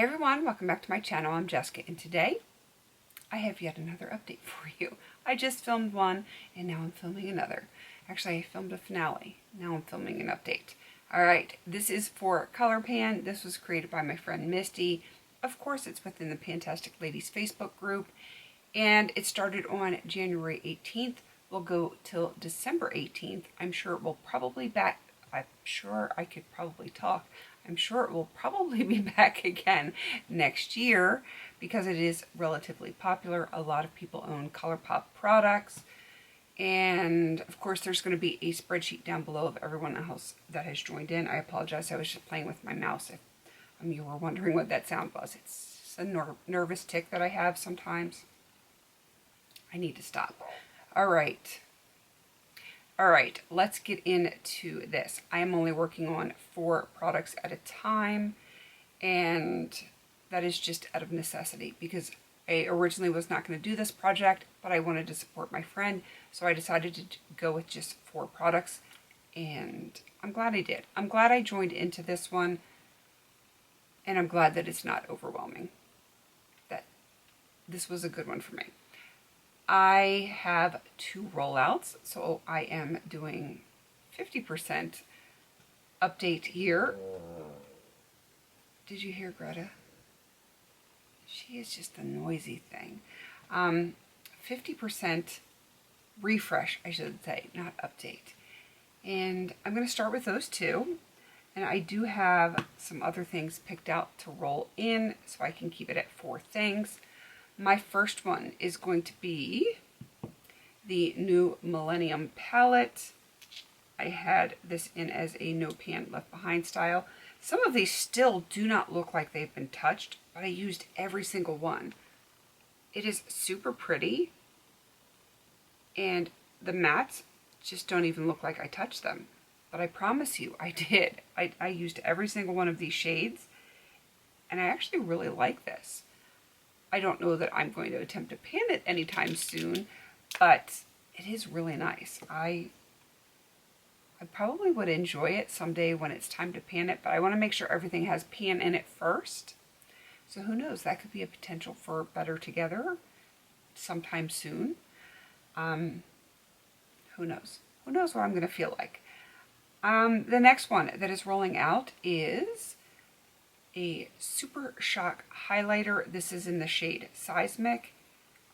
Hey everyone, welcome back to my channel. I'm Jessica, and today I have yet another update for you. I just filmed one and now I'm filming another. Actually, I filmed a finale. Now I'm filming an update. Alright, this is for ColourPan. This was created by my friend Misty. Of course, it's within the Fantastic Ladies Facebook group, and it started on January 18th. We'll go till December 18th. I'm sure it will probably back. I'm sure I could probably talk. I'm sure it will probably be back again next year because it is relatively popular. A lot of people own ColourPop products. And of course, there's going to be a spreadsheet down below of everyone else that has joined in. I apologize. I was just playing with my mouse. If you were wondering what that sound was. It's a nervous tick that I have sometimes. I need to stop. All right. All right, let's get into this. I am only working on 4 products at a time, and that is just out of necessity because I originally was not going to do this project, but I wanted to support my friend, so I decided to go with just 4 products, and I'm glad I did. I'm glad I joined into this one, and I'm glad that it's not overwhelming, that this was a good one for me. I have 2 rollouts, so I am doing 50% update here. Did you hear Greta? She is just a noisy thing. 50% refresh, I should say, not update. And I'm going to start with those 2. And I do have some other things picked out to roll in, so I can keep it at 4 things. My first one is going to be the new Millennium palette. I had this in as a No Pan Left Behind style. Some of these still do not look like they've been touched, but I used every single one. It is super pretty, and the mattes just don't even look like I touched them. But I promise you, I did. I used every single one of these shades, and I actually really like this. I don't know that I'm going to attempt to pan it anytime soon, but it is really nice. I probably would enjoy it someday when it's time to pan it, but I want to make sure everything has pan in it first. So who knows, that could be a potential for Better Together sometime soon. Who knows? Who knows what I'm going to feel like. The next one that is rolling out is a Super Shock highlighter. This is in the shade Seismic.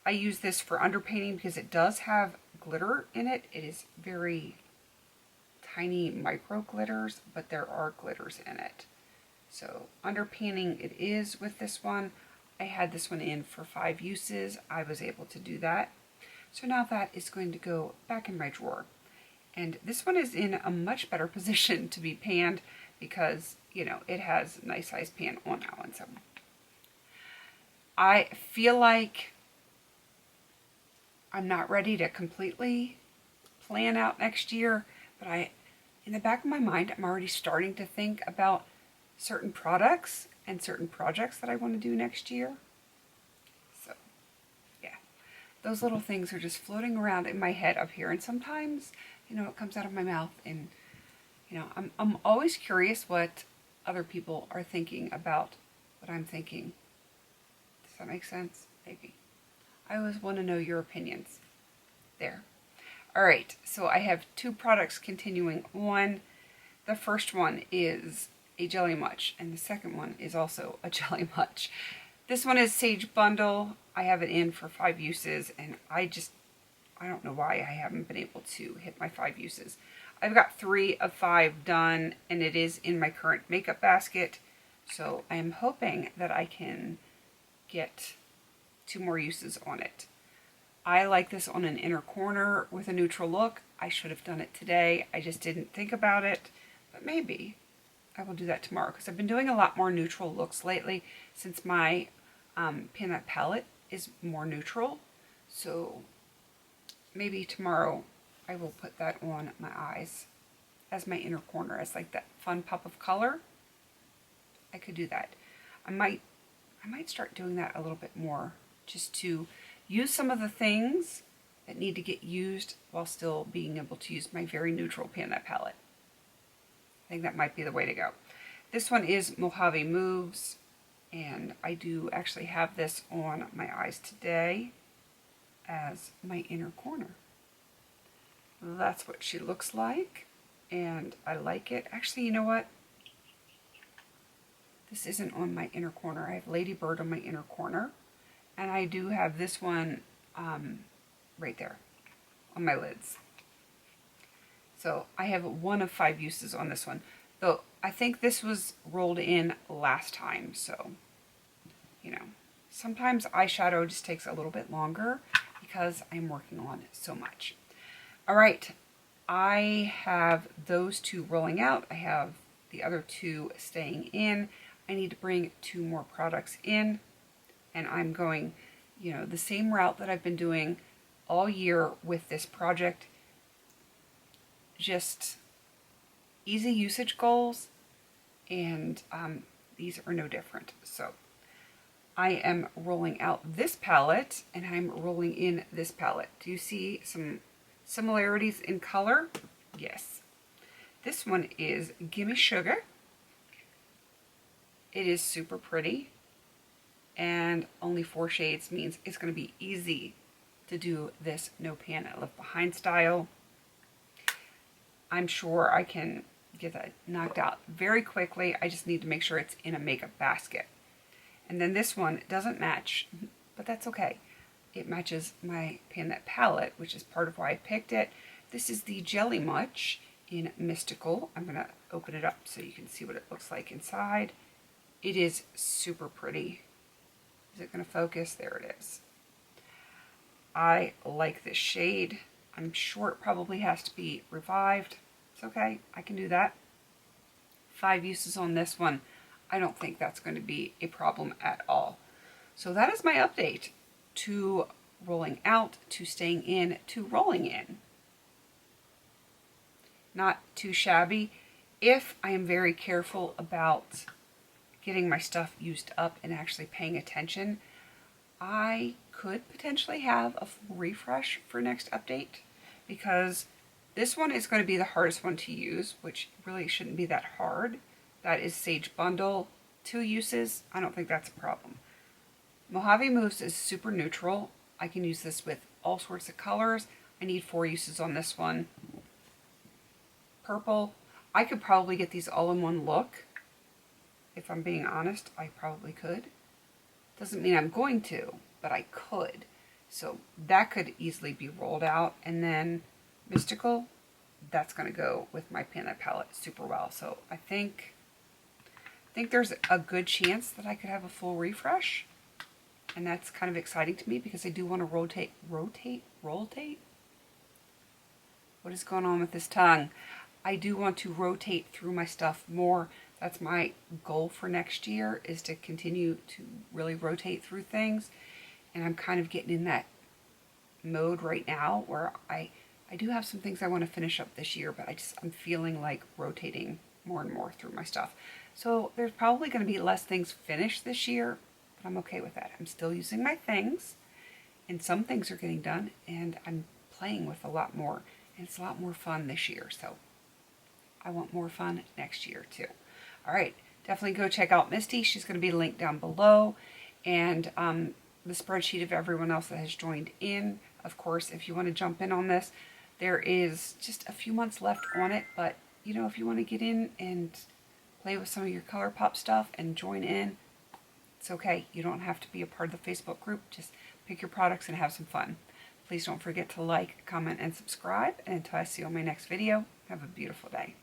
I use this for underpainting because it does have glitter in it. It is very tiny micro glitters, but there are glitters in it. So underpainting it is with this one. I had this one in for 5 uses. I was able to do that. So now that is going to go back in my drawer. And this one is in a much better position to be panned because, you know, it has a nice size pan on that one. So I feel like I'm not ready to completely plan out next year, but in the back of my mind, I'm already starting to think about certain products and certain projects that I want to do next year. So yeah, those little things are just floating around in my head up here, and sometimes, you know, it comes out of my mouth, and you know, I'm always curious what other people are thinking about what I'm thinking. Does that make sense? Maybe. I always want to know your opinions. There. Alright, so I have 2 products continuing on. The first one is a Jelly Much, and the second one is also a Jelly Much. This one is Sage Bundle. I have it in for 5 uses, and I don't know why I haven't been able to hit my 5 uses. I've got 3 of 5 done, and it is in my current makeup basket, so I am hoping that I can get 2 more uses on it. I like this on an inner corner with a neutral look. I should have done it today. I just didn't think about it, but maybe I will do that tomorrow because I've been doing a lot more neutral looks lately since my Pan palette is more neutral. So maybe tomorrow I will put that on my eyes as my inner corner, as like that fun pop of color. I could do that. I might start doing that a little bit more, just to use some of the things that need to get used while still being able to use my very neutral Pan palette. I think that might be the way to go. This one is Mojave Moves. And I do actually have this on my eyes today as my inner corner. That's what she looks like, and I like it. Actually, you know what? This isn't on my inner corner. I have Ladybird on my inner corner, and I do have this one right there on my lids. So I have 1 of 5 uses on this one, though I think this was rolled in last time, so, you know, sometimes eyeshadow just takes a little bit longer because I'm working on it so much. All right, I have those 2 rolling out. I have the other 2 staying in. I need to bring 2 more products in, and I'm going, you know, the same route that I've been doing all year with this project. Just easy usage goals, and these are no different. So I am rolling out this palette, and I'm rolling in this palette. Do you see some similarities in color? Yes. This one is Gimme Sugar. It is super pretty, and only 4 shades means it's going to be easy to do this no pan left behind style. I'm sure I can get that knocked out very quickly. I just need to make sure it's in a makeup basket. And then this one doesn't match, but that's okay. It matches my Pan palette, which is part of why I picked it. This is the Jelly Much in Mystical. I'm going to open it up so you can see what it looks like inside. It is super pretty. Is it going to focus? There it is. I like this shade. I'm sure it probably has to be revived. It's okay, I can do that. 5 uses on this one. I don't think that's going to be a problem at all. So that is my update to rolling out, to staying in, to rolling in. Not too shabby. If I am very careful about getting my stuff used up and actually paying attention, I could potentially have a full refresh for next update, because this one is going to be the hardest one to use, which really shouldn't be that hard. That is Sage Bundle, 2 uses. I don't think that's a problem. Mojave Moves is super neutral. I can use this with all sorts of colors. I need 4 uses on this one. Purple. I could probably get these all in one look. If I'm being honest, I probably could. Doesn't mean I'm going to, but I could. So that could easily be rolled out. And then Mystical, that's going to go with my Pan palette super well. So I think there's a good chance that I could have a full refresh. And that's kind of exciting to me because I do want to rotate. What is going on with this tongue? I do want to rotate through my stuff more. That's my goal for next year, is to continue to really rotate through things. And I'm kind of getting in that mode right now where I do have some things I want to finish up this year, but I'm feeling like rotating more and more through my stuff. So there's probably going to be less things finished this year, but I'm okay with that. I'm still using my things, and some things are getting done, and I'm playing with a lot more, and it's a lot more fun this year. So I want more fun next year too. All right, definitely go check out Misty. She's going to be linked down below, and the spreadsheet of everyone else that has joined in. Of course, if you want to jump in on this, there is just a few months left on it, but you know, if you want to get in and play with some of your ColourPop stuff and join in, it's okay. You don't have to be a part of the Facebook group. Just pick your products and have some fun. Please don't forget to like, comment, and subscribe. And until I see you on my next video, have a beautiful day.